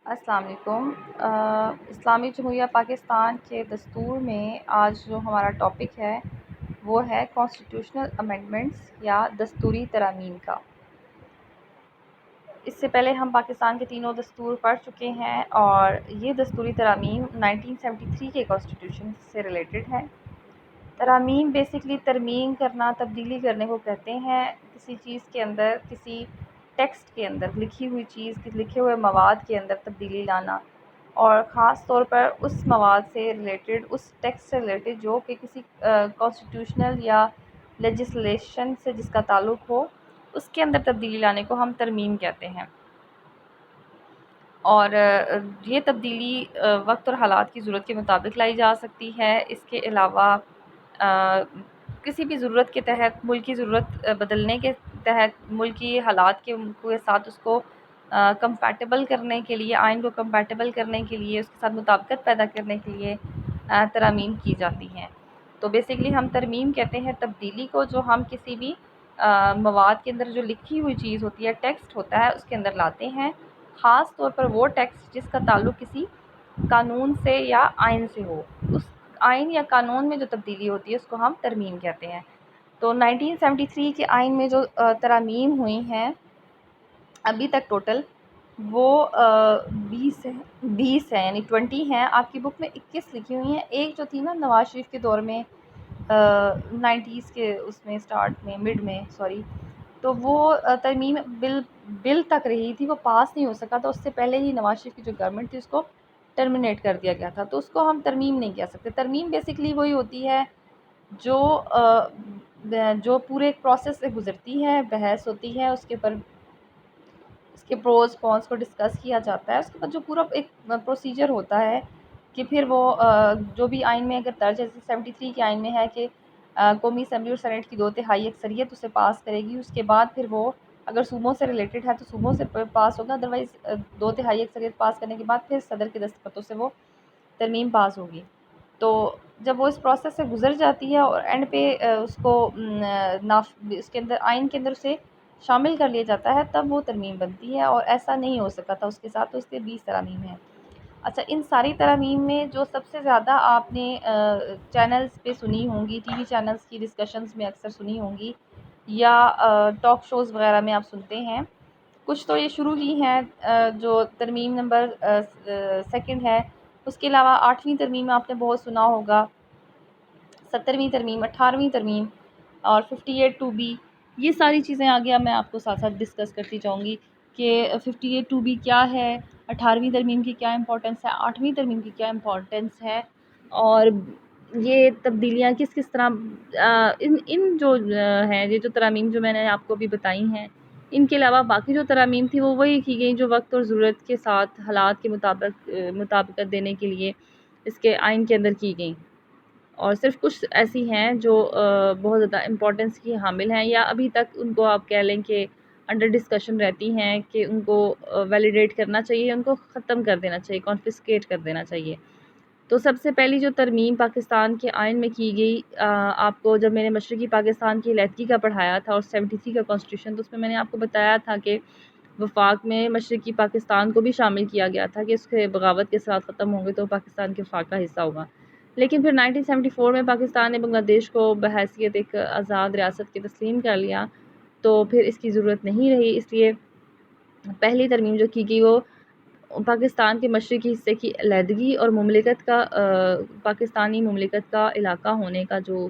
السلام علیکم۔ اسلامی جمہوریہ پاکستان کے دستور میں آج جو ہمارا ٹاپک ہے وہ ہے کانسٹیٹیوشنل امینڈمنٹس یا دستوری ترامیم کا۔ اس سے پہلے ہم پاکستان کے تینوں دستور پڑھ چکے ہیں اور یہ دستوری ترامیم 1973 کے کانسٹیٹیوشن سے ریلیٹڈ ہے۔ ترامیم بیسکلی ترمیم کرنا، تبدیلی کرنے کو کہتے ہیں، کسی چیز کے اندر، کسی ٹیکسٹ کے اندر، لکھی ہوئی چیز، لکھے ہوئے مواد کے اندر تبدیلی لانا، اور خاص طور پر اس مواد سے ریلیٹڈ، اس ٹیکسٹ سے ریلیٹڈ جو کہ کسی کانسٹیٹیوشنل یا لیجسلیشن سے جس کا تعلق ہو، اس کے اندر تبدیلی لانے کو ہم ترمیم کہتے ہیں۔ اور یہ تبدیلی وقت اور حالات کی ضرورت کے مطابق لائی جا سکتی ہے۔ اس کے علاوہ کسی بھی ضرورت کے تحت، ملکی ضرورت بدلنے کے تحت، ملکی حالات کے ساتھ اس کو کمپیٹیبل کرنے کے لیے، آئین کو کمپیٹیبل کرنے کے لیے، اس کے ساتھ مطابقت پیدا کرنے کے لیے ترامیم کی جاتی ہیں۔ تو بیسیکلی ہم ترمیم کہتے ہیں تبدیلی کو، جو ہم کسی بھی مواد کے اندر جو لکھی ہوئی چیز ہوتی ہے، ٹیکسٹ ہوتا ہے، اس کے اندر لاتے ہیں، خاص طور پر وہ ٹیکسٹ جس کا تعلق کسی قانون سے یا آئین سے ہو۔ اس آئین یا قانون میں جو تبدیلی ہوتی ہے اس کو ہم ترمیم کہتے ہیں۔ تو 1973 کے آئین میں جو ترامیم ہوئی ہیں ابھی تک ٹوٹل وہ 20 ہیں، یعنی 20 ہیں۔ آپ کی بک میں 21 لکھی ہوئی ہیں۔ ایک جو تھی نا نواز شریف کے دور میں، 90s کے اس میں سٹارٹ میں، مڈ میں، سوری، تو وہ ترمیم بل تک رہی تھی، وہ پاس نہیں ہو سکا تھا۔ اس سے پہلے ہی نواز شریف کی جو گورنمنٹ تھی اس کو ٹرمینیٹ کر دیا گیا تھا، تو اس کو ہم ترمیم نہیں کہہ سکتے۔ ترمیم بیسکلی وہی ہوتی ہے جو پورے ایک پروسیس سے گزرتی ہے، بحث ہوتی ہے، اس کے اوپر اس کے پروز کونس کو ڈسکس کیا جاتا ہے، اس کے بعد جو پورا ایک پروسیجر ہوتا ہے کہ پھر وہ جو بھی آئین میں اگر درج ہے، جیسے 73 کے آئین میں ہے کہ قومی اسمبلی اور سینیٹ کی 2/3 اکثریت اسے پاس کرے گی، اس کے بعد پھر وہ اگر صوبوں سے ریلیٹڈ ہے تو صوبوں سے پاس ہوگا، ادروائز 2/3 اکثریت پاس کرنے کے بعد پھر صدر کے دستخطوں سے وہ ترمیم پاس ہوگی۔ تو جب وہ اس پروسیس سے گزر جاتی ہے اور اینڈ پہ اس کو اس کے اندر، آئین کے اندر اسے شامل کر لیا جاتا ہے، تب وہ ترمیم بنتی ہے، اور ایسا نہیں ہو سکا تھا اس کے ساتھ، تو اس کے 20 ترامیم ہیں۔ اچھا، ان ساری ترامیم میں جو سب سے زیادہ آپ نے چینلز پہ سنی ہوں گی، ٹی وی چینلز کی ڈسکشنز میں اکثر سنی ہوں گی، یا ٹاک شوز وغیرہ میں آپ سنتے ہیں، کچھ تو یہ شروع ہی ہیں، جو ترمیم نمبر 2 ہے۔ اس کے علاوہ 8ویں ترمیم آپ نے بہت سنا ہوگا، 17ویں ترمیم، 18ویں ترمیم اور 58(2)B۔ یہ ساری چیزیں آگے میں آپ کو ساتھ ساتھ ڈسکس کرتی جاؤں گی کہ 58(2)B کیا ہے، 18ویں ترمیم کی کیا امپورٹنس ہے، 8ویں ترمیم کی کیا امپورٹنس ہے، اور یہ تبدیلیاں کس کس طرح ان جو ہیں، یہ جو ترامیم جو میں نے آپ کو بھی بتائی ہیں، ان کے علاوہ باقی جو ترامیم تھی وہ وہی کی گئیں جو وقت اور ضرورت کے ساتھ حالات کے مطابقت دینے کے لیے اس کے آئین کے اندر کی گئیں، اور صرف کچھ ایسی ہیں جو بہت زیادہ امپورٹنس کی حامل ہیں، یا ابھی تک ان کو آپ کہہ لیں کہ انڈر ڈسکشن رہتی ہیں کہ ان کو ویلیڈیٹ کرنا چاہیے، ان کو ختم کر دینا چاہیے، کانفسکیٹ کر دینا چاہیے۔ تو سب سے پہلی جو ترمیم پاکستان کے آئین میں کی گئی، آپ کو جب میں نے مشرقی پاکستان کی علیحدگی کا پڑھایا تھا اور 73 کا کانسٹیٹیوشن، تو اس میں نے آپ کو بتایا تھا کہ وفاق میں مشرقی پاکستان کو بھی شامل کیا گیا تھا کہ اس کے بغاوت کے ساتھ ختم ہوں گے تو پاکستان کے وفاق کا حصہ ہوگا۔ لیکن پھر 1974 میں پاکستان نے بنگلہ دیش کو بحیثیت ایک آزاد ریاست کے تسلیم کر لیا، تو پھر اس کی ضرورت نہیں رہی۔ اس لیے پہلی ترمیم جو کی گئی وہ پاکستان کے مشرقی حصے کی علیحدگی اور مملکت کا، پاکستانی مملکت کا علاقہ ہونے کا جو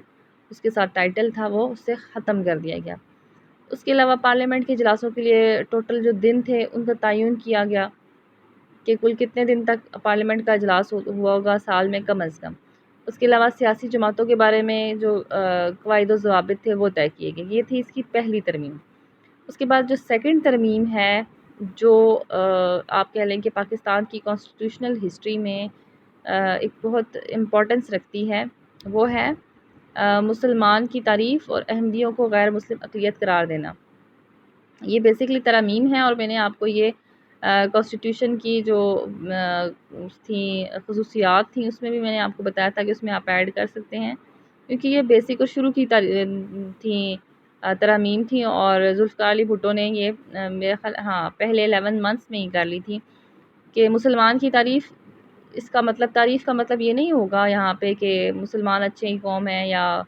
اس کے ساتھ ٹائٹل تھا، وہ اس سے ختم کر دیا گیا۔ اس کے علاوہ پارلیمنٹ کے اجلاسوں کے لیے ٹوٹل جو دن تھے ان کا تعین کیا گیا کہ کل کتنے دن تک پارلیمنٹ کا اجلاس ہوا ہوگا سال میں کم از کم۔ اس کے علاوہ سیاسی جماعتوں کے بارے میں جو قواعد و ضوابط تھے وہ طے کیے گئے۔ یہ تھی اس کی پہلی ترمیم۔ اس کے بعد جو سیکنڈ ترمیم ہے، جو آپ کہہ لیں کہ پاکستان کی کانسٹیٹیوشنل ہسٹری میں ایک بہت امپورٹنس رکھتی ہے، وہ ہے مسلمان کی تعریف اور احمدیوں کو غیر مسلم اقلیت قرار دینا۔ یہ بیسکلی ترامیم ہے، اور میں نے آپ کو یہ کانسٹیٹیوشن کی جو تھیں خصوصیات تھیں، اس میں بھی میں نے آپ کو بتایا تھا کہ اس میں آپ ایڈ کر سکتے ہیں، کیونکہ یہ بیسک اور شروع کی تھیں ترامیم تھیں، اور ذوالفقار علی بھٹو نے یہ میرے خیال پہلے 11 منتھس میں ہی کر لی تھی کہ مسلمان کی تعریف، اس کا مطلب تعریف کا مطلب یہ نہیں ہوگا یہاں پہ کہ مسلمان اچھی قوم ہے یا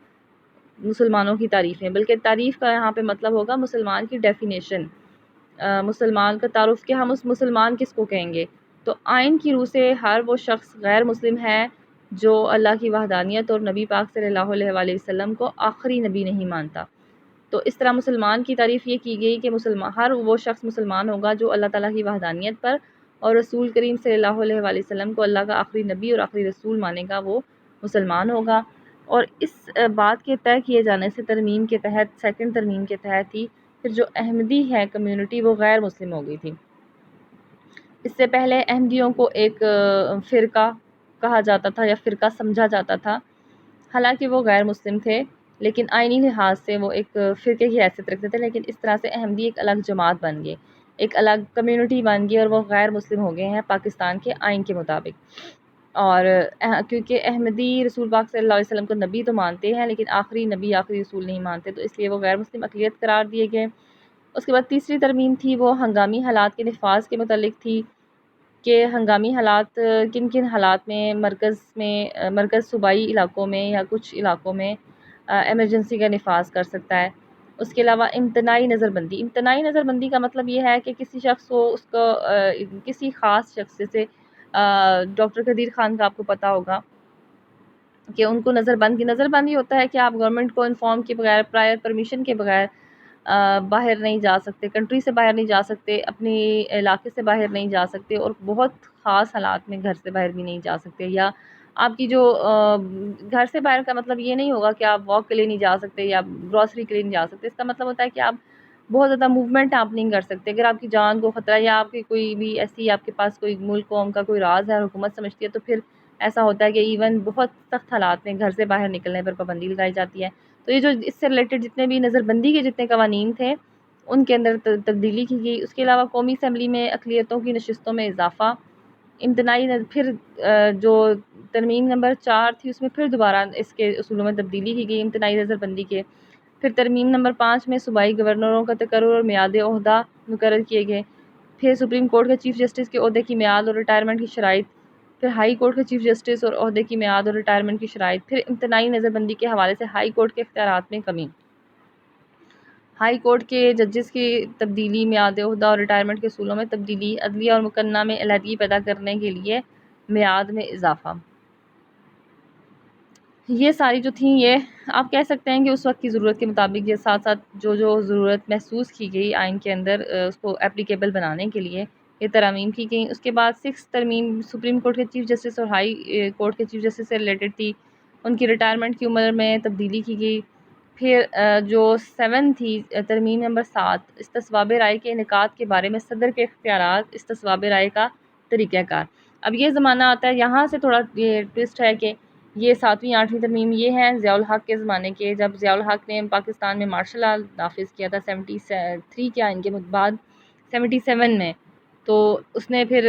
مسلمانوں کی تعریف ہے، بلکہ تعریف کا یہاں پہ مطلب ہوگا مسلمان کی ڈیفینیشن، مسلمان کا تعارف کہ ہم اس مسلمان کس کو کہیں گے۔ تو آئین کی روح سے ہر وہ شخص غیر مسلم ہے جو اللہ کی وحدانیت اور نبی پاک صلی اللہ علیہ وآلہ وسلم کو آخری نبی نہیں مانتا۔ تو اس طرح مسلمان کی تعریف یہ کی گئی کہ ہر وہ شخص مسلمان ہوگا جو اللہ تعالیٰ کی وحدانیت پر اور رسول کریم صلی اللہ علیہ وآلہ وسلم کو اللہ کا آخری نبی اور آخری رسول مانے گا، وہ مسلمان ہوگا۔ اور اس بات کے طے کیے جانے سے ترمیم کے تحت، سیکنڈ ترمیم کے تحت ہی پھر جو احمدی ہے کمیونٹی وہ غیر مسلم ہو گئی تھی۔ اس سے پہلے احمدیوں کو ایک فرقہ کہا جاتا تھا یا فرقہ سمجھا جاتا تھا، حالانکہ وہ غیر مسلم تھے، لیکن آئینی لحاظ سے وہ ایک فرقے کی حیثیت رکھتے تھے، لیکن اس طرح سے احمدی ایک الگ جماعت بن گئے، ایک الگ کمیونٹی بن گئی، اور وہ غیر مسلم ہو گئے ہیں پاکستان کے آئین کے مطابق۔ اور کیونکہ احمدی رسول پاک صلی اللہ علیہ وسلم کو نبی تو مانتے ہیں، لیکن آخری نبی آخری رسول نہیں مانتے، تو اس لیے وہ غیر مسلم اقلیت قرار دیے گئے۔ اس کے بعد تیسری ترمیم تھی وہ ہنگامی حالات کے نفاذ کے متعلق تھی، کہ ہنگامی حالات کن کن حالات میں مرکز صوبائی علاقوں میں یا کچھ علاقوں میں ایمرجنسی کا نفاذ کر سکتا ہے۔ اس کے علاوہ امتناعی نظر بندی، امتناعی نظر بندی کا مطلب یہ ہے کہ کسی شخص کو اس کو کسی خاص شخص، جیسے ڈاکٹر قدیر خان کا آپ کو پتہ ہوگا کہ ان کو نظر بند ہی ہوتا ہے کہ آپ گورنمنٹ کو انفارم کے بغیر، پرائر پرمیشن کے بغیر باہر نہیں جا سکتے، کنٹری سے باہر نہیں جا سکتے، اپنی علاقے سے باہر نہیں جا سکتے، اور بہت خاص حالات میں گھر سے باہر بھی نہیں جا سکتے۔ یا آپ کی جو گھر سے باہر کا مطلب یہ نہیں ہوگا کہ آپ واک کے لیے نہیں جا سکتے یا گروسری کے لیے نہیں جا سکتے، اس کا مطلب ہوتا ہے کہ آپ بہت زیادہ موومنٹ آپ نہیں کر سکتے۔ اگر آپ کی جان کو خطرہ ہے یا آپ کی کوئی بھی ایسی آپ کے پاس کوئی ملک قوم کا کوئی راز ہے اور حکومت سمجھتی ہے، تو پھر ایسا ہوتا ہے کہ ایون بہت سخت حالات میں گھر سے باہر نکلنے پر پابندی لگائی جاتی ہے۔ تو یہ جو اس سے ریلیٹڈ جتنے بھی نظر بندی کے جتنے قوانین تھے ان کے اندر تبدیلی کی گئی۔ اس کے علاوہ قومی اسمبلی میں اقلیتوں کی نشستوں میں اضافہ، امتناعی پھر جو ترمیم نمبر 4 تھی اس میں پھر دوبارہ اس کے اصولوں میں تبدیلی کی گئی امتناعی نظر بندی کے۔ پھر ترمیم نمبر 5 میں صوبائی گورنروں کا تقرر اور میعاد عہدہ مقرر کیے گئے۔ پھر سپریم کورٹ کے چیف جسٹس کے عہدے کی میعاد اور ریٹائرمنٹ کی شرائط، پھر ہائی کورٹ کے چیف جسٹس اور عہدے کی میعاد اور ریٹائرمنٹ کی شرائط، پھر امتناعی نظر بندی کے حوالے سے ہائی کورٹ کے اختیارات میں کمی، ہائی کورٹ کے ججز کی تبدیلی، میعاد عہدہ اور ریٹائرمنٹ کے اصولوں میں تبدیلی، عدلیہ اور مکنہ میں علیحدگی پیدا کرنے کے لیے میعاد میں اضافہ۔ یہ ساری جو تھیں، یہ آپ کہہ سکتے ہیں کہ اس وقت کی ضرورت کے مطابق یہ ساتھ ساتھ جو ضرورت محسوس کی گئی آئین کے اندر اس کو اپلیکیبل بنانے کے لیے یہ ترامیم کی گئیں۔ اس کے بعد 6 ترمیم سپریم کورٹ کے چیف جسٹس اور ہائی کورٹ کے چیف جسٹس سے ریلیٹڈ تھی، ان کی ریٹائرمنٹ کی عمر میں تبدیلی کی گئی۔ پھر جو 7 تھی ترمیم نمبر 7، استصواب رائے کے انعقاد کے بارے میں صدر کے اختیارات، استصواب رائے کا طریقہ کار۔ اب یہ زمانہ آتا ہے، یہاں سے تھوڑا یہ ٹوسٹ ہے کہ یہ 7ویں 8ویں ترمیم یہ ہیں ضیاء الحق کے زمانے کے، جب ضیاء الحق نے پاکستان میں مارشل لا نافذ کیا تھا 73 کے آئین کے بعد 77 میں، تو اس نے پھر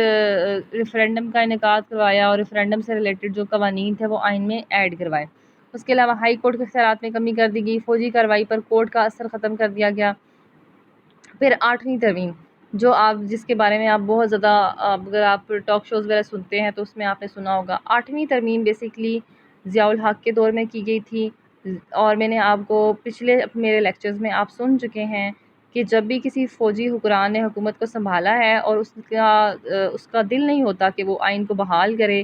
ریفرینڈم کا انعقاد کروایا اور ریفرینڈم سے ریلیٹڈ جو قوانین تھے وہ آئین میں ایڈ کروائے۔ اس کے علاوہ ہائی کورٹ کے اختیارات میں کمی کر دی گئی، فوجی کارروائی پر کورٹ کا اثر ختم کر دیا گیا۔ پھر 8ویں ترمیم جو جس کے بارے میں آپ بہت زیادہ اگر آپ ٹاک شوز وغیرہ سنتے ہیں تو اس میں آپ نے سنا ہوگا، 8ویں ترمیم بیسیکلی ضیاء الحق کے دور میں کی گئی تھی، اور میں نے آپ کو پچھلے میرے لیکچرز میں آپ سن چکے ہیں کہ جب بھی کسی فوجی حکمران نے حکومت کو سنبھالا ہے اور اس کا دل نہیں ہوتا کہ وہ آئین کو بحال کرے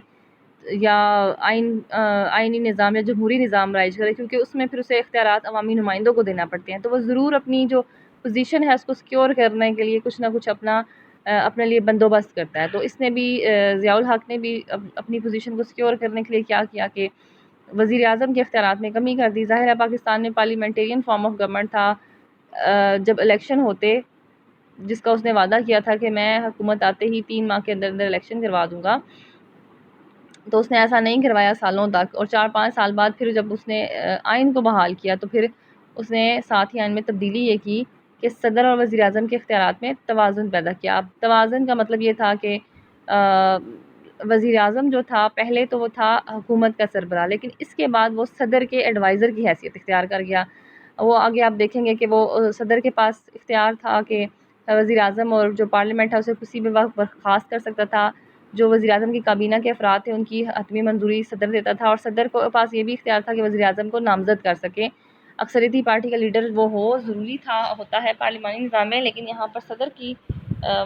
یا آئینی نظام یا جمہوری نظام رائج کرے، کیونکہ اس میں پھر اسے اختیارات عوامی نمائندوں کو دینا پڑتے ہیں، تو وہ ضرور اپنی جو پوزیشن ہے اس کو سیکیور کرنے کے لیے کچھ نہ کچھ اپنے لیے بندوبست کرتا ہے۔ تو اس نے بھی ضیاء الحق نے بھی اپنی پوزیشن کو سیکیور کرنے کے لیے کیا کیا کہ وزیر اعظم کے اختیارات میں کمی کر دی۔ ظاہر ہے پاکستان میں پارلیمنٹیرین فارم آف گورنمنٹ تھا، جب الیکشن ہوتے جس کا اس نے وعدہ کیا تھا کہ میں حکومت آتے ہی 3 ماہ کے اندر اندر الیکشن کروا دوں گا، تو اس نے ایسا نہیں کروایا سالوں تک، اور 4-5 سال بعد پھر جب اس نے آئین کو بحال کیا تو پھر اس نے ساتھ ہی آئین میں تبدیلی یہ کی کہ صدر اور وزیر اعظم کے اختیارات میں توازن پیدا کیا۔ اب توازن کا مطلب یہ تھا کہ وزیر اعظم جو تھا پہلے تو وہ تھا حکومت کا سربراہ، لیکن اس کے بعد وہ صدر کے ایڈوائزر کی حیثیت اختیار کر گیا۔ وہ آگے آپ دیکھیں گے کہ وہ صدر کے پاس اختیار تھا کہ وزیر اعظم اور جو پارلیمنٹ ہے اسے کسی بھی وقت برخاست کر سکتا تھا، جو وزیر اعظم کی کابینہ کے افراد تھے ان کی حتمی منظوری صدر دیتا تھا، اور صدر کو پاس یہ بھی اختیار تھا کہ وزیر اعظم کو نامزد کر سکے۔ اکثریتی پارٹی کا لیڈر وہ ضروری ہوتا ہے پارلیمانی نظام میں، لیکن یہاں پر صدر کی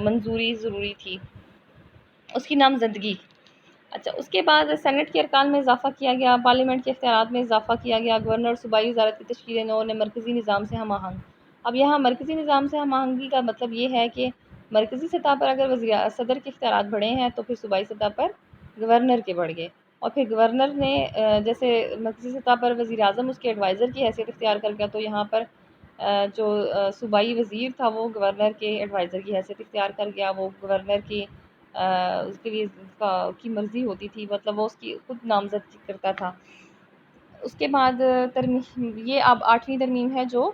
منظوری ضروری تھی، اس کی نامزدگی۔ اچھا، اس کے بعد سینٹ کے ارکان میں اضافہ کیا گیا، پارلیمنٹ کے اختیارات میں اضافہ کیا گیا، گورنر صوبائی وزارت کی تشکیل نو نے مرکزی نظام سے ہم آہنگ۔ اب یہاں مرکزی نظام سے ہم آہنگی کا مطلب یہ ہے کہ مرکزی سطح پر اگر صدر کے اختیارات بڑھے ہیں تو پھر صوبائی سطح پر گورنر کے بڑھ گئے، اور پھر گورنر نے جیسے مرکزی سطح پر وزیر اعظم اس کے ایڈوائزر کی حیثیت اختیار کر گیا، تو یہاں پر جو صوبائی وزیر تھا وہ گورنر کے ایڈوائزر کی حیثیت اختیار کر گیا، وہ گورنر کی اس کے لیے کی مرضی ہوتی تھی، مطلب وہ اس کی خود نامزد کرتا تھا۔ اس کے بعد یہ اب 8ویں ترمیم ہے جو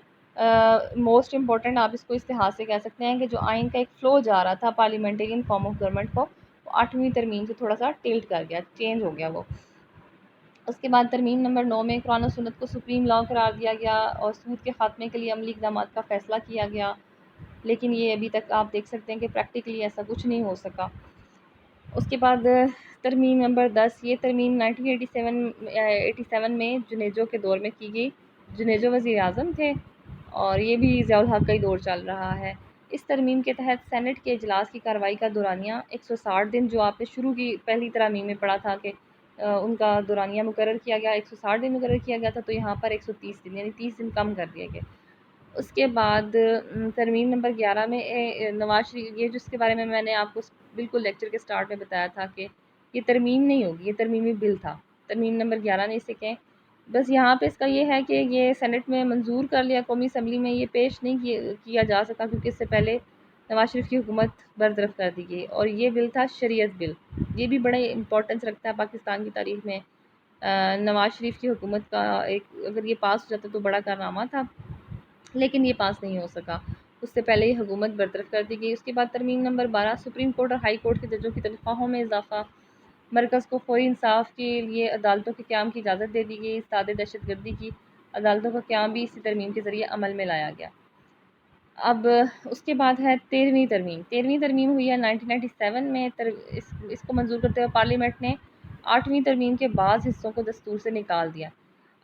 موسٹ امپورٹنٹ، آپ اس کو اس لحاظ سے کہہ سکتے ہیں کہ جو آئین کا ایک فلو جا رہا تھا پارلیمنٹرین فارم آف گورنمنٹ کو، وہ 8ویں ترمیم سے تھوڑا سا ٹلٹ کر گیا، چینج ہو گیا وہ۔ اس کے بعد ترمیم نمبر 9 میں قرآن و سنت کو سپریم لا قرار دیا گیا اور سود کے خاتمے کے لیے عملی اقدامات کا فیصلہ کیا گیا، لیکن یہ ابھی تک آپ دیکھ سکتے ہیں کہ پریکٹیکلی ایسا کچھ نہیں ہو سکا۔ اس کے بعد ترمیم نمبر 10، یہ ترمیم 1987 میں جنیجو کے دور میں کی گئی۔ جنیجو وزیر اعظم تھے اور یہ بھی ضیاء الحق کا ہی دور چل رہا ہے۔ اس ترمیم کے تحت سینٹ کے اجلاس کی کارروائی کا دورانیہ 160 دن، جو آپ نے شروع کی پہلی ترمیم میں پڑھا تھا کہ ان کا دورانیہ مقرر کیا گیا، 160 دن مقرر کیا گیا تھا، تو یہاں پر 130 دن یعنی 30 دن کم کر دیے گئے۔ اس کے بعد ترمیم نمبر 11 میں نواز شریف، یہ جس کے بارے میں نے آپ کو بالکل لیکچر کے سٹارٹ میں بتایا تھا کہ یہ ترمیم نہیں ہوگی، یہ ترمیمی بل تھا، ترمیم نمبر 11 نے اسے کہیں۔ بس یہاں پہ اس کا یہ ہے کہ یہ سینٹ میں منظور کر لیا، قومی اسمبلی میں یہ پیش نہیں کیا جا سکا کیونکہ اس سے پہلے نواز شریف کی حکومت برطرف کر دی گئی، اور یہ بل تھا شریعت بل۔ یہ بھی بڑے امپورٹنس رکھتا ہے پاکستان کی تاریخ میں، نواز شریف کی حکومت کا ایک اگر یہ پاس ہو جاتا تو بڑا کارنامہ تھا، لیکن یہ پاس نہیں ہو سکا، اس سے پہلے ہی حکومت برطرف کر دی گئی۔ اس کے بعد ترمیم نمبر 12، سپریم کورٹ اور ہائی کورٹ کے ججوں کی تنخواہوں میں اضافہ، مرکز کو فوری انصاف کے لیے عدالتوں کے قیام کی اجازت دے دی گئی، سادہ دہشت گردی کی عدالتوں کا قیام بھی اسی ترمیم کے ذریعے عمل میں لایا گیا۔ اب اس کے بعد ہے 13ویں ترمیم۔ 13ویں ترمیم ہوئی ہے 1997 میں، اس کو منظور کرتے ہوئے پارلیمنٹ نے 8ویں ترمیم کے بعض حصوں کو دستور سے نکال دیا۔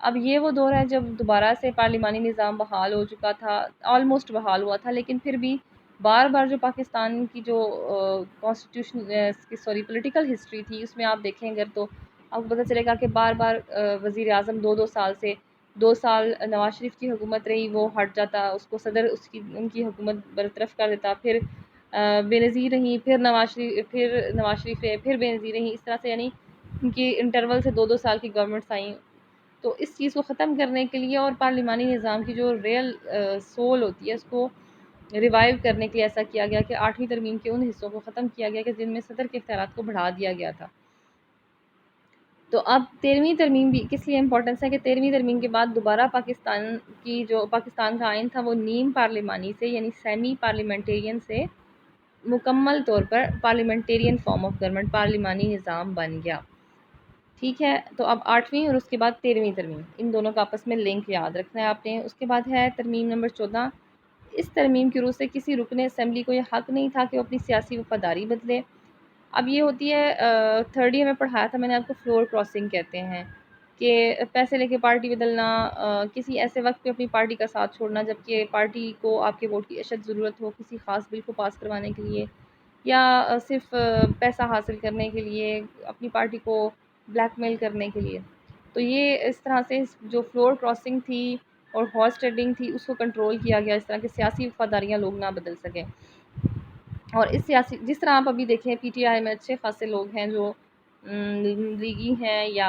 اب یہ وہ دور ہے جب دوبارہ سے پارلیمانی نظام بحال ہو چکا تھا، آلموسٹ بحال ہوا تھا، لیکن پھر بھی بار بار جو پاکستان کی جو کانسٹیٹیوشن پولیٹیکل ہسٹری تھی، اس میں آپ دیکھیں اگر تو آپ کو پتہ چلے گا کہ بار بار وزیر اعظم 2 سال سے 2 سال نواز شریف کی حکومت رہی، وہ ہٹ جاتا، اس کو صدر ان کی حکومت برطرف کر دیتا، پھر بے نظیر رہیں، پھر نواز شریف رہے، پھر بے نظیر رہیں، اس طرح سے یعنی ان کی انٹرول سے 2 سال کی گورنمنٹس آئیں۔ تو اس چیز کو ختم کرنے کے لیے اور پارلیمانی نظام کی جو ریئل سول ہوتی ہے اس کو ریوائیو کرنے کے لیے ایسا کیا گیا کہ 8ویں ترمیم کے ان حصوں کو ختم کیا گیا کہ جن میں صدر کے اختیارات کو بڑھا دیا گیا تھا۔ تو اب 13ویں ترمیم بھی کس لیے امپورٹنس ہے کہ 13ویں ترمیم کے بعد دوبارہ پاکستان کا آئین تھا وہ نیم پارلیمانی سے یعنی سیمی پارلیمنٹیرین سے مکمل طور پر پارلیمنٹیرین فارم آف گورنمنٹ، پارلیمانی نظام بن گیا۔ ٹھیک ہے، تو اب 8ویں اور اس کے بعد 13ویں ترمیم، ان دونوں کا آپس میں لنک یاد رکھنا ہے آپ نے۔ اس کے بعد ہے ترمیم نمبر 14۔ اس ترمیم کی روح سے کسی رکن اسمبلی کو یہ حق نہیں تھا کہ وہ اپنی سیاسی وفاداری بدلے۔ اب یہ ہوتی ہے 3rd ایئر میں پڑھایا تھا میں نے آپ کو، فلور کراسنگ کہتے ہیں کہ پیسے لے کے پارٹی بدلنا، کسی ایسے وقت پہ اپنی پارٹی کا ساتھ چھوڑنا جبکہ پارٹی کو آپ کے ووٹ کی اشد ضرورت ہو کسی خاص بل کو پاس کروانے کے لیے، یا صرف پیسہ حاصل کرنے کے لیے، اپنی پارٹی کو بلیک میل کرنے کے لیے۔ تو یہ اس طرح سے جو فلور کراسنگ تھی اور ہارس ٹریڈنگ تھی اس کو کنٹرول کیا گیا، اس طرح کہ سیاسی وفاداریاں لوگ نہ بدل سکیں۔ اور جس طرح آپ ابھی دیکھیں پی ٹی آئی میں اچھے خاصے لوگ ہیں جو لیگی ہیں یا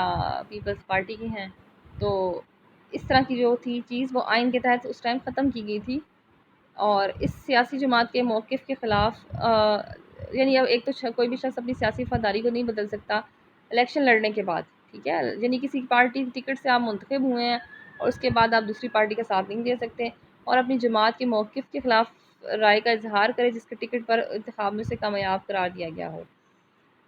پیپلز پارٹی کے ہیں، تو اس طرح کی جو تھی چیز وہ آئین کے تحت اس ٹائم ختم کی گئی تھی، اور اس سیاسی جماعت کے موقف کے خلاف یعنی اب ایک تو کوئی بھی شخص اپنی سیاسی وفاداری کو نہیں بدل سکتا الیکشن لڑنے کے بعد، ٹھیک ہے، یعنی کسی پارٹی ٹکٹ سے آپ منتخب ہوئے ہیں اور اس کے بعد آپ دوسری پارٹی کا ساتھ نہیں دے سکتے اور اپنی جماعت کے موقف کے خلاف رائے کا اظہار کرے جس کے ٹکٹ پر انتخاب میں سے کامیاب قرار دیا گیا ہو۔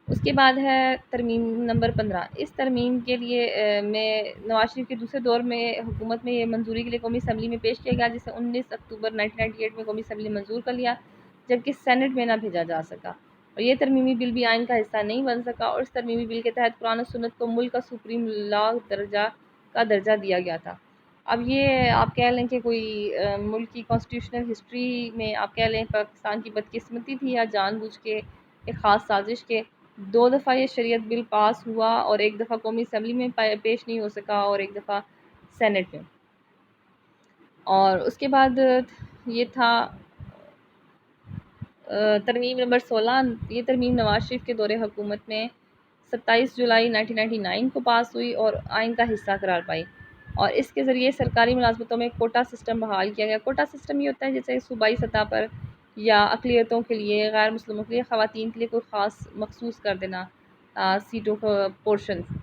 اس کے بعد ہے ترمیم نمبر 15۔ اس ترمیم کے لیے میں نواز شریف کے دوسرے دور میں حکومت میں یہ منظوری کے لیے قومی اسمبلی میں پیش کیا گیا، جسے 19 اکتوبر 1998 میں قومی اسمبلی نے منظور کر لیا، جبکہ سینٹ میں نہ بھیجا جا سکا۔ اور یہ ترمیمی بل بھی آئین کا حصہ نہیں بن سکا، اور اس ترمیمی بل کے تحت قرآن و سنت کو ملک کا سپریم لا درجہ دیا گیا تھا۔ اب یہ آپ کہہ لیں کہ کوئی ملک کی کانسٹیٹیوشنل ہسٹری میں آپ کہہ لیں پاکستان کی بدقسمتی تھی، یا جان بوجھ کے ایک خاص سازش کے 2 دفعہ یہ شریعت بل پاس ہوا، اور 1 دفعہ قومی اسمبلی میں پیش نہیں ہو سکا، اور 1 دفعہ سینٹ میں۔ اور اس کے بعد یہ تھا ترمیم نمبر 16۔ یہ ترمیم نواز شریف کے دور حکومت میں 27 جولائی 1999 کو پاس ہوئی اور آئین کا حصہ قرار پائی، اور اس کے ذریعے سرکاری ملازمتوں میں کوٹا سسٹم بحال کیا گیا۔ کوٹا سسٹم یہ ہوتا ہے جیسے صوبائی سطح پر یا اقلیتوں کے لیے، غیر مسلموں کے لیے، خواتین کے لیے کوئی خاص مخصوص کر دینا سیٹوں کا پورشنز۔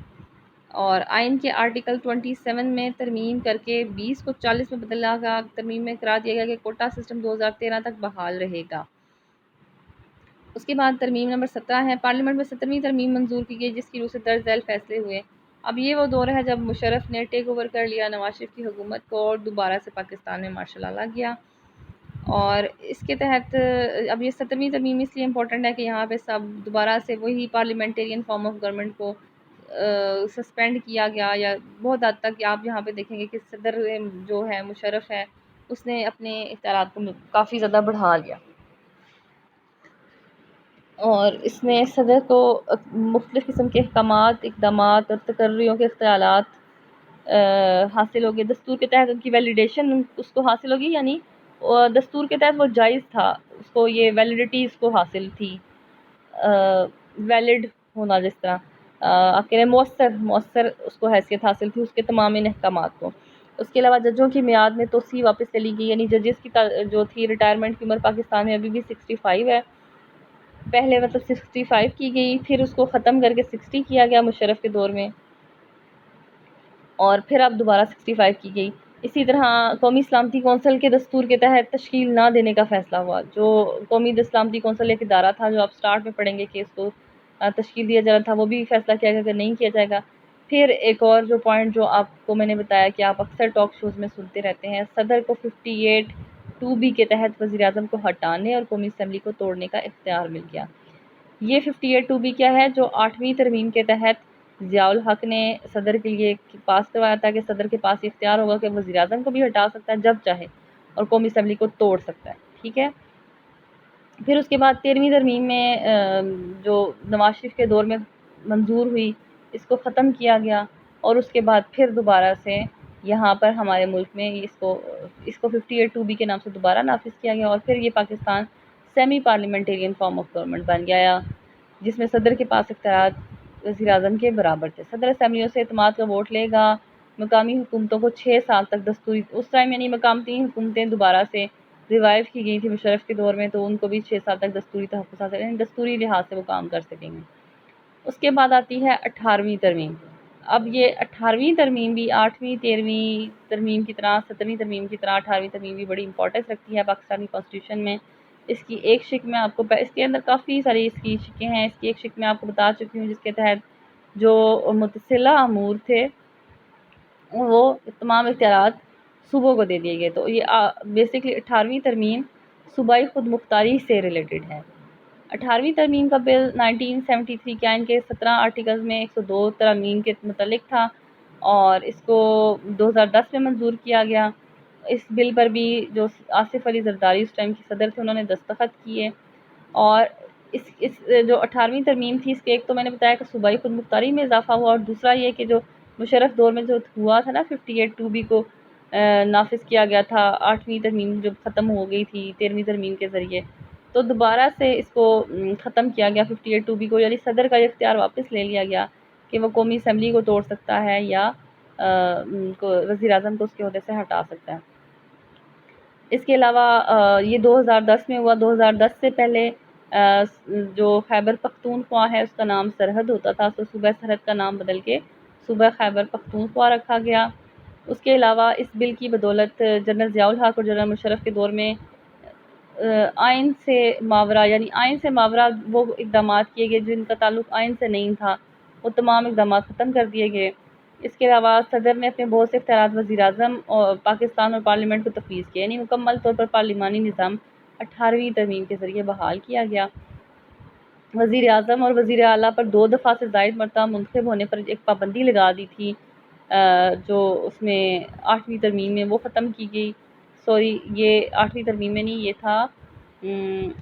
اور آئین کے آرٹیکل 27 میں ترمیم کر کے 20 کو 40 میں بدلا گیا۔ ترمیم میں قرار دیا گیا کہ کوٹا سسٹم 2013 تک بحال رہے گا۔ اس کے بعد ترمیم نمبر 17 ہے۔ پارلیمنٹ میں 17ویں ترمیم منظور کی گئی، جس کی روح سے درج ذیل فیصلے ہوئے۔ اب یہ وہ دور ہے جب مشرف نے ٹیک اوور کر لیا نواز شریف کی حکومت کو، اور دوبارہ سے پاکستان میں مارشل لا گیا۔ اور اس کے تحت اب یہ 17ویں ترمیم اس لیے امپورٹنٹ ہے کہ یہاں پہ سب دوبارہ سے وہی پارلیمنٹیرین فارم آف گورنمنٹ کو سسپینڈ کیا گیا، یا بہت حد تک آپ یہاں پہ دیکھیں گے کہ صدر جو ہے مشرف ہے، اس نے اپنے اختیارات کو کافی زیادہ بڑھا لیا، اور اس میں صدر کو مختلف قسم کے احکامات، اقدامات اور تقرریوں کے اختیارات حاصل ہوگی۔ دستور کے تحت ان کی ویلیڈیشن اس کو حاصل ہوگی، یعنی دستور کے تحت وہ جائز تھا، اس کو یہ ویلیڈیٹی اس کو حاصل تھی، ویلڈ ہونا، جس طرح آپ کہہ رہے ہیں مؤثر اس کو حیثیت حاصل تھی اس کے تمام ان احکامات کو۔ اس کے علاوہ ججوں کی میعاد میں توسیع واپس چلی گئی، یعنی ججز کی جو تھی ریٹائرمنٹ کی عمر پاکستان میں ابھی بھی 65 ہے، پہلے مطلب 65 کی گئی، پھر اس کو ختم کر کے 60 کیا گیا مشرف کے دور میں، اور پھر اب دوبارہ 65 کی گئی۔ اسی طرح قومی سلامتی کونسل کے دستور کے تحت تشکیل نہ دینے کا فیصلہ ہوا۔ جو قومی سلامتی کونسل ایک ادارہ تھا جو آپ سٹارٹ میں پڑھیں گے کہ اس کو تشکیل دیا جانا تھا، وہ بھی فیصلہ کیا گیا کہ نہیں کیا جائے گا۔ پھر ایک اور جو پوائنٹ جو آپ کو میں نے بتایا کہ آپ اکثر ٹاک شوز میں سنتے رہتے ہیں، صدر کو 58(2)B کے تحت وزیر اعظم کو ہٹانے اور قومی اسمبلی کو توڑنے کا اختیار مل گیا۔ یہ 58(2)B کیا ہے؟ جو 8ویں ترمیم کے تحت ضیاء الحق نے صدر کے لیے پاس کروایا تھا کہ صدر کے پاس اختیار ہوگا کہ وزیر اعظم کو بھی ہٹا سکتا ہے جب چاہے، اور قومی اسمبلی کو توڑ سکتا ہے، ٹھیک ہے۔ پھر اس کے بعد 13ویں ترمیم میں جو نواز شریف کے دور میں منظور ہوئی، اس کو ختم کیا گیا، اور اس کے بعد پھر دوبارہ سے یہاں پر ہمارے ملک میں اس کو 58(2)B کے نام سے دوبارہ نافذ کیا گیا، اور پھر یہ Pakistan semi parliamentarian form of government بن گیا، جس میں صدر کے پاس اختیارات وزیر اعظم کے برابر تھے۔ صدر اسمبلیوں سے اعتماد کا ووٹ لے گا۔ مقامی حکومتوں کو 6 سال تک دستوری، اس ٹائم یعنی مقامی حکومتیں دوبارہ سے ریوائیو کی گئی تھی مشرف کے دور میں، تو ان کو بھی 6 سال تک دستوری تحفظ حاصل، یعنی دستوری لحاظ سے وہ کام کر سکیں گے۔ اس کے بعد آتی ہے 18ویں ترمیم۔ اب یہ 18ویں ترمیم بھی 8ویں 13ویں ترمیم کی طرح، 17ویں ترمیم کی طرح 18ویں ترمیم بھی بڑی امپورٹنس رکھتی ہے پاکستانی کانسٹیٹیوشن میں۔ اس کی ایک شک میں آپ کو اس کے اندر کافی ساری اس کی شکیں ہیں، اس کی ایک شک میں آپ کو بتا چکی ہوں، جس کے تحت جو متصلہ امور تھے وہ تمام اختیارات صوبوں کو دے دیے گئے۔ تو یہ بیسکلی 18ویں ترمیم صوبائی خود مختاری سے ریلیٹڈ ہے۔ 18ویں ترمیم کا بل 1973 کے آئین کے 17 آرٹیکلز میں 102 ترامیم کے متعلق تھا، اور اس کو 2010 میں منظور کیا گیا۔ اس بل پر بھی جو آصف علی زرداری اس ٹائم کی صدر تھے، انہوں نے دستخط کیے، اور اس جو 18ویں ترمیم تھی، اس کے ایک تو میں نے بتایا کہ صوبائی خود مختاری میں اضافہ ہوا، اور دوسرا یہ کہ جو مشرف دور میں جو ہوا تھا نا 58(2)B کو نافذ کیا گیا تھا، 8ویں ترمیم جب ختم ہو گئی تھی 13ویں ترمیم کے ذریعے، تو دوبارہ سے اس کو ختم کیا گیا 58(2)B کو، یعنی صدر کا اختیار واپس لے لیا گیا کہ وہ قومی اسمبلی کو توڑ سکتا ہے یا وزیر اعظم کو اس کے عہدے سے ہٹا سکتا ہے۔ اس کے علاوہ یہ 2010 میں ہوا۔ 2010 سے پہلے جو خیبر پختونخوا ہے اس کا نام سرحد ہوتا تھا، تو صوبہ سرحد کا نام بدل کے صوبہ خیبر پختونخوا رکھا گیا۔ اس کے علاوہ اس بل کی بدولت جنرل ضیاء الحق اور جنرل مشرف کے دور میں آئین سے ماورا، یعنی آئین سے ماورا وہ اقدامات کیے گئے جن کا تعلق آئین سے نہیں تھا، وہ تمام اقدامات ختم کر دیے گئے۔ اس کے علاوہ صدر نے اپنے بہت سے اختیارات وزیر اعظم اور پاکستان اور پارلیمنٹ کو تفویض کیا، یعنی مکمل طور پر پارلیمانی نظام 18ویں ترمیم کے ذریعے بحال کیا گیا۔ وزیر اعظم اور وزیر اعلیٰ پر 2 دفعہ سے زائد مرتبہ منتخب ہونے پر ایک پابندی لگا دی تھی، جو اس میں 8ویں ترمیم میں وہ ختم کی گئی. سوری، یہ 8ویں ترمیم میں نہیں، یہ تھا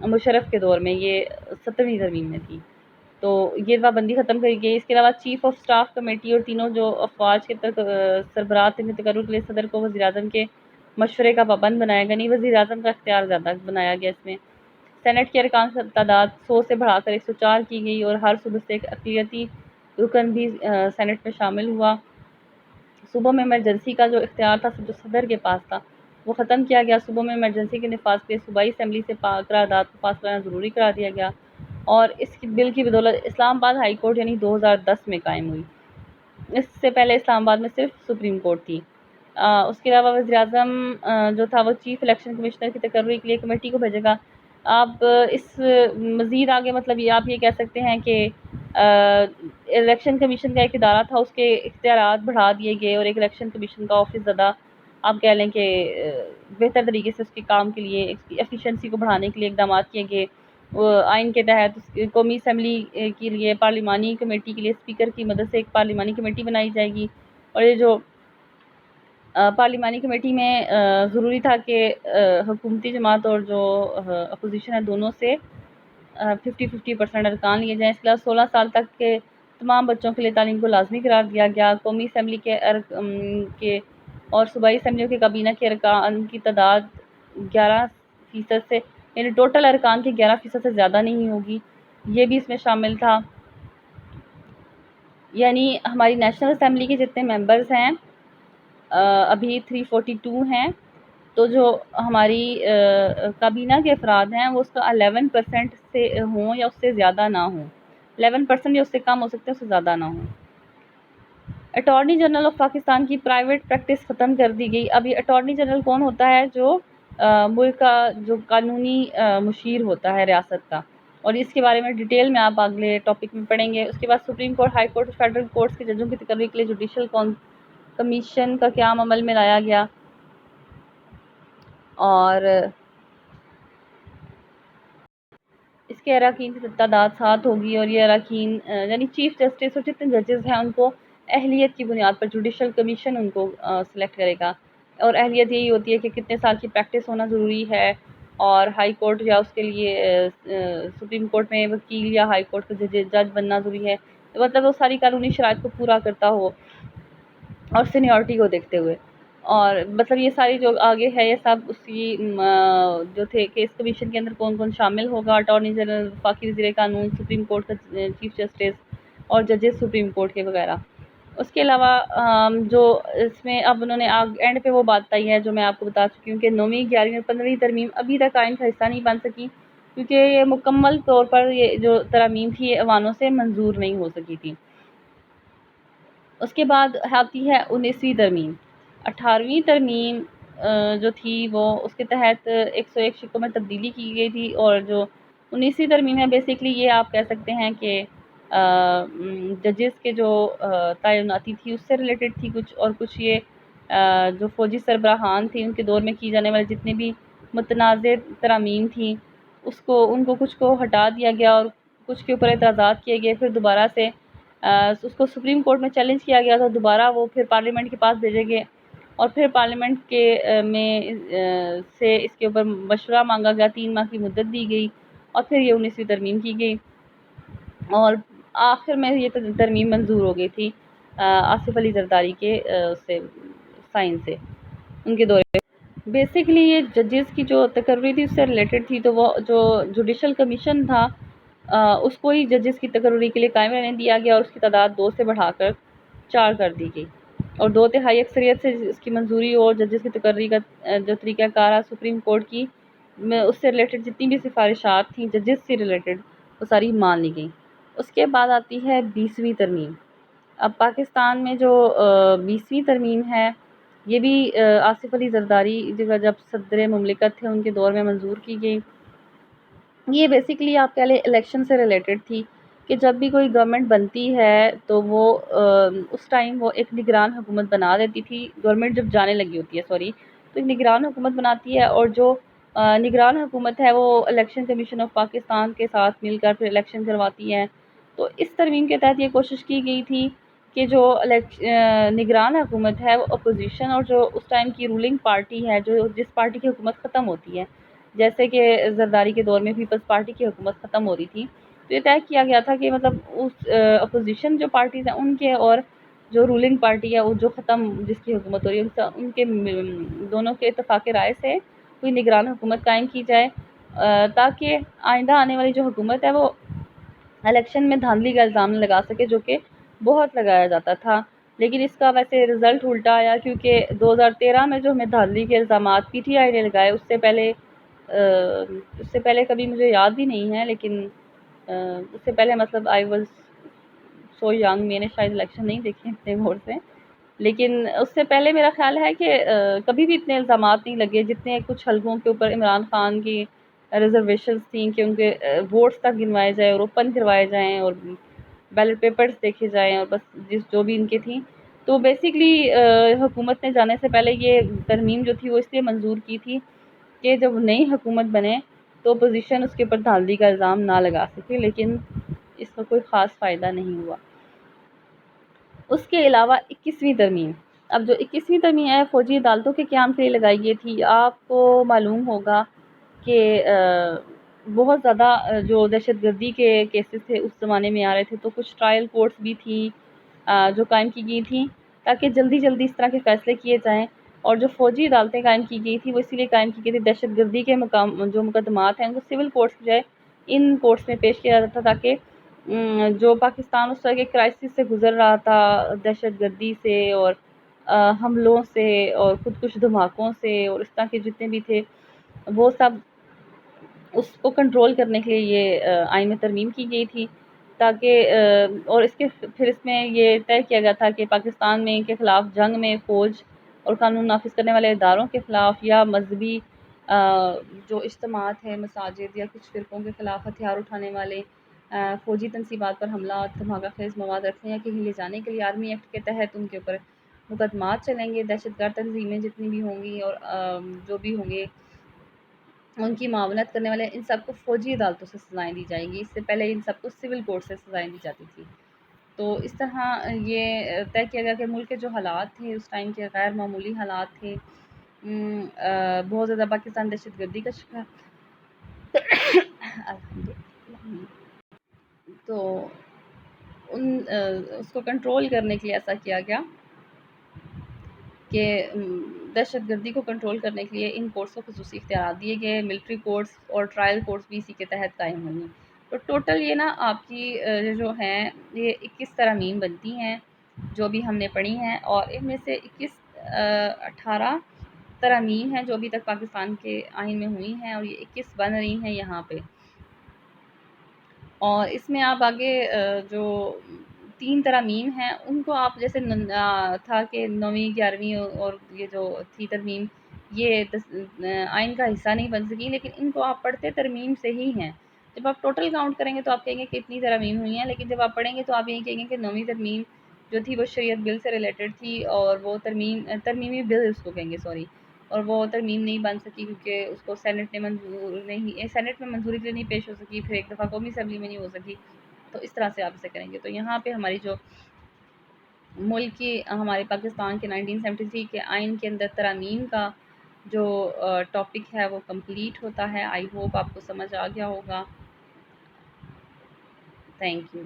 مشرف کے دور میں، یہ 17ویں ترمیم میں تھی. تو یہ پابندی ختم کری گئی. اس کے علاوہ چیف آف سٹاف کمیٹی اور تینوں جو افواج کے سربراہ کے تقرر کے لیے صدر کو وزیر اعظم کے مشورے کا پابند بنایا گیا. نہیں، وزیر اعظم کا اختیار زیادہ بنایا گیا. اس میں سینٹ کے ارکان کی تعداد 100 سے بڑھا کر 104 کی گئی اور ہر صوبے سے ایک اقلیتی رکن بھی سینٹ میں شامل ہوا. صوبوں میں ایمرجنسی کا جو اختیار تھا جو صدر کے پاس تھا وہ ختم کیا گیا. صوبوں میں ایمرجنسی کے نفاذ کے لیے صوبائی اسمبلی سے قرارداد کو پاس کرانا ضروری قرار دیا گیا اور اس کی بل کی بدولت اسلام آباد ہائی کورٹ یعنی 2010 میں قائم ہوئی. اس سے پہلے اسلام آباد میں صرف سپریم کورٹ تھی. اس کے علاوہ وزیر اعظم جو تھا وہ چیف الیکشن کمشنر کی تقرری کے لیے کمیٹی کو بھیجے گا. آپ اس مزید آگے مطلب یہ آپ یہ کہہ سکتے ہیں کہ الیکشن کمیشن کا ایک ادارہ تھا، اس کے اختیارات بڑھا دیے گئے اور ایک الیکشن کمیشن کا آفس زیادہ آپ کہہ لیں کہ بہتر طریقے سے اس کے کام کے لیے اس کی ایفیشنسی کو بڑھانے کے لیے اقدامات کیے گئے. آئین کے تحت قومی اسمبلی کے لیے پارلیمانی کمیٹی کے لیے اسپیکر کی مدد سے ایک پارلیمانی کمیٹی بنائی جائے گی اور یہ جو پارلیمانی کمیٹی میں ضروری تھا کہ حکومتی جماعت اور جو اپوزیشن ہے دونوں سے 50-50% ارکان لیے جائیں. اس کے علاوہ 16 سال تک کے تمام بچوں کے لیے تعلیم کو لازمی قرار دیا گیا. قومی اسمبلی کے اور صوبائی اسمبلیوں کے کابینہ کے ارکان کی تعداد 11% سے یعنی ٹوٹل ارکان کے 11% سے زیادہ نہیں ہوگی، یہ بھی اس میں شامل تھا. یعنی ہماری نیشنل اسمبلی کے جتنے ممبرز ہیں ابھی 342 ہیں، تو جو ہماری کابینہ کے افراد ہیں وہ اس کا 11% سے ہوں یا اس سے زیادہ نہ ہوں. 11% یا اس سے کم ہو سکتے ہیں، اس سے زیادہ نہ ہوں. اٹارنی جنرل آف پاکستان کی پرائیویٹ پریکٹس ختم کر دی گئی. اب یہ اٹارنی جنرل کون ہوتا ہے؟ جو ملک کا جو قانونی مشیر ہوتا ہے ریاست کا، اور اس کے بارے میں ڈیٹیل میں آپ اگلے ٹاپک میں پڑھیں گے. اس کے بعد سپریم کورٹ، ہائی کورٹ اور فیڈرل کورٹس کے ججوں کی تقرری کے لیے جوڈیشل کمیشن کا قیام عمل میں لایا گیا اور اس کے اراکین کی تعداد 7 ہوگی اور یہ اراکین یعنی چیف جسٹس اور جتنے ججز ہیں ان کو اہلیت کی بنیاد پر جوڈیشل کمیشن ان کو سلیکٹ کرے گا. اور اہلیت یہی ہوتی ہے کہ کتنے سال کی پریکٹس ہونا ضروری ہے اور ہائی کورٹ یا اس کے لیے سپریم کورٹ میں وکیل یا ہائی کورٹ کا جج بننا ضروری ہے، مطلب وہ ساری قانونی شرائط کو پورا کرتا ہو اور سینیورٹی کو دیکھتے ہوئے. اور مطلب یہ ساری جو آگے ہے یہ سب اس کی جو تھے کہ اس کمیشن کے اندر کون کون شامل ہوگا: اٹارنی جنرل، وفاقی وزیر قانون، سپریم کورٹ کا چیف جسٹس اور ججز سپریم کورٹ کے وغیرہ. اس کے علاوہ جو اس میں اب انہوں نے اینڈ پہ وہ بات بتائی ہے جو میں آپ کو بتا چکی ہوں کہ 9ویں، 11ویں اور 15ویں ترمیم ابھی تک آئین کا حصہ نہیں بن سکی کیونکہ یہ مکمل طور پر یہ جو ترامیم تھی یہ ایوانوں سے منظور نہیں ہو سکی تھی. اس کے بعد آتی ہے 19ویں ترمیم. 18ویں ترمیم جو تھی وہ اس کے تحت 101 شقوں میں تبدیلی کی گئی تھی اور جو 19ویں ترمیم ہے بیسیکلی یہ آپ کہہ سکتے ہیں کہ ججز کے جو تعیناتی تھی اس سے ریلیٹڈ تھی کچھ، اور کچھ یہ جو فوجی سربراہان تھے ان کے دور میں کی جانے والے جتنے بھی متنازع ترامیم تھیں ان کو کچھ کو ہٹا دیا گیا اور کچھ کے اوپر اعتراضات کیے گئے. پھر دوبارہ سے اس کو سپریم کورٹ میں چیلنج کیا گیا تھا، دوبارہ وہ پھر پارلیمنٹ کے پاس بھیجے گئے اور پھر پارلیمنٹ کے میں سے اس کے اوپر مشورہ مانگا گیا. 3 ماہ کی مدت دی گئی اور پھر یہ 19ویں ترمیم کی گئی اور آخر میں یہ ترمیم منظور ہو گئی تھی آصف علی زرداری کے سائن سے ان کے دورے. بیسیکلی یہ ججز کی جو تقرری تھی اس سے ریلیٹڈ تھی، تو وہ جو جوڈیشل کمیشن تھا اس کو ہی ججز کی تقرری کے لیے قائم رہنے دیا گیا اور اس کی تعداد 2 سے بڑھا کر 4 کر دی گئی اور 2/3 اکثریت سے اس کی منظوری اور ججز کی تقرری کا جو طریقہ کار ہے سپریم کورٹ کی اس سے ریلیٹڈ جتنی بھی سفارشات تھیں ججز سے ریلیٹڈ وہ ساری مان لی گئیں. اس کے بعد آتی ہے 20ویں ترمیم. اب پاکستان میں جو 20ویں ترمیم ہے یہ بھی آصف علی زرداری جب صدر مملکت تھے ان کے دور میں منظور کی گئی. یہ بیسیکلی آپ کہہ لیں الیکشن سے ریلیٹڈ تھی کہ جب بھی کوئی گورنمنٹ بنتی ہے تو وہ اس ٹائم وہ ایک نگران حکومت بنا دیتی تھی. گورنمنٹ جب جانے لگی ہوتی ہے تو ایک نگران حکومت بناتی ہے اور جو نگران حکومت ہے وہ الیکشن کمیشن آف پاکستان کے ساتھ مل کر پھر الیکشن کرواتی ہے. تو اس ترمیم کے تحت یہ کوشش کی گئی تھی کہ جو نگران حکومت ہے وہ اپوزیشن اور جو اس ٹائم کی رولنگ پارٹی ہے جو جس پارٹی کی حکومت ختم ہوتی ہے، جیسے کہ زرداری کے دور میں پیپلز پارٹی کی حکومت ختم ہو رہی تھی، تو یہ طے کیا گیا تھا کہ مطلب اس اپوزیشن جو پارٹیز ہیں ان کے اور جو رولنگ پارٹی ہے وہ جو ختم جس کی حکومت ہو رہی ہے ان کے دونوں کے اتفاق رائے سے کوئی نگران حکومت قائم کی جائے، تاکہ آئندہ آنے والی جو حکومت ہے وہ الیکشن میں دھاندلی کا الزام نہ لگا سکے، جو کہ بہت لگایا جاتا تھا. لیکن اس کا ویسے رزلٹ الٹا آیا، کیونکہ 2013 میں جو ہمیں دھاندلی کے الزامات پی ٹی آئی نے لگائے اس سے پہلے کبھی مجھے یاد بھی نہیں ہے، لیکن اس سے پہلے مطلب آئی واز سو ینگ، میں نے شاید الیکشن نہیں دیکھے اتنے غور سے، لیکن اس سے پہلے میرا خیال ہے کہ کبھی بھی اتنے الزامات نہیں لگے جتنے کچھ حلقوں کے اوپر عمران خان کی ریزرویشنز تھیں کہ ان کے ووٹس تک گنوائے جائیں اور اوپن کروائے جائیں اور بیلٹ پیپرز دیکھے جائیں، اور بس جو بھی ان کے تھیں. تو بیسیکلی حکومت نے جانے سے پہلے یہ ترمیم جو تھی وہ اس لیے منظور کی تھی کہ جب نئی حکومت بنے تو اپوزیشن اس کے اوپر دھاندلی کا الزام نہ لگا سکے، لیکن اس کا کوئی خاص فائدہ نہیں ہوا. اس کے علاوہ 21ویں ترمیم، اب جو 21ویں ترمیم ہے فوجی عدالتوں کے قیام کے لیے لگائی گئی تھی. آپ کو معلوم ہوگا کہ بہت زیادہ جو دہشت گردی کے کیسز تھے اس زمانے میں آ رہے تھے، تو کچھ ٹرائل کورٹس بھی تھی جو قائم کی گئی تھیں تاکہ جلدی جلدی اس طرح کے فیصلے کیے جائیں. اور جو فوجی عدالتیں قائم کی گئی تھی وہ اسی لیے قائم کی گئی تھی دہشت گردی کے جو مقدمات ہیں ان کو سول کورٹس کی بجائے ان کورٹس میں پیش کیا جاتا تھا، تاکہ جو پاکستان اس طرح کے کرائسس سے گزر رہا تھا، دہشت گردی سے اور حملوں سے اور خودکش دھماکوں سے اور اس طرح کے جتنے بھی تھے، وہ سب اس کو کنٹرول کرنے کے لیے یہ آئین میں ترمیم کی گئی تھی. تاکہ اور اس کے پھر اس میں یہ طے کیا گیا تھا کہ پاکستان میں ان کے خلاف جنگ میں فوج اور قانون نافذ کرنے والے اداروں کے خلاف یا مذہبی جو اجتماعات ہیں مساجد یا کچھ فرقوں کے خلاف ہتھیار اٹھانے والے فوجی تنصیبات پر حملہ دھماکہ خیز مواد رکھنے یا کہیں لے جانے کے لیے آرمی ایکٹ کے تحت ان کے اوپر مقدمات چلیں گے. دہشت گرد تنظیمیں جتنی بھی ہوں گی اور جو بھی ہوں گے ان کی معاونت کرنے والے، ان سب کو فوجی عدالتوں سے سزائیں دی جائیں گی. اس سے پہلے ان سب کو سول کورٹ سے سزائیں دی جاتی تھی. تو اس طرح یہ طے کیا گیا کہ ملک کے جو حالات تھے اس ٹائم کے غیر معمولی حالات تھے، بہت زیادہ پاکستان دہشت گردی کا شکار تو اس کو کنٹرول کرنے کے لیے ایسا کیا گیا کہ دہشت گردی کو کنٹرول کرنے کے لیے ان کورٹس کو خصوصی اختیارات دیے گئے. ملٹری کورٹس اور ٹرائل کورٹس بھی اسی کے تحت قائم ہوئی. تو ٹوٹل یہ نا آپ کی جو ہیں یہ 21 ترامیم بنتی ہیں جو بھی ہم نے پڑھی ہیں، اور ان میں سے 18 ترامیم ہیں جو ابھی تک پاکستان کے آئین میں ہوئی ہیں، اور یہ 21 بن رہی ہیں یہاں پہ. اور اس میں آپ آگے جو 3 ترامیم ہیں ان کو آپ جیسے تھا کہ 9ویں 11ویں اور یہ جو تھی ترمیم یہ آئین کا حصہ نہیں بن سکی، لیکن ان کو آپ پڑھتے ترمیم سے ہی ہیں. جب آپ ٹوٹل کاؤنٹ کریں گے تو آپ کہیں گے کہ اتنی ترامیم ہوئی ہیں، لیکن جب آپ پڑھیں گے تو آپ یہی کہیں گے کہ 9ویں ترمیم جو تھی وہ شریعت بل سے ریلیٹڈ تھی، اور وہ ترمیمی بل اس کو کہیں گے سوری، اور وہ ترمیم نہیں بن سکی کیونکہ اس کو سینٹ میں منظوری کے لیے نہیں پیش ہو سکی، پھر ایک دفعہ قومی اسمبلی میں نہیں ہو سکی. تو اس طرح سے آپ اسے کریں گے. تو یہاں پہ ہماری جو ملک کی ہمارے پاکستان کے 1973 کے آئین کے اندر ترامیم کا جو ٹاپک ہے وہ کمپلیٹ ہوتا ہے. آئی ہوپ آپ کو سمجھ آ گیا ہوگا. Thank you.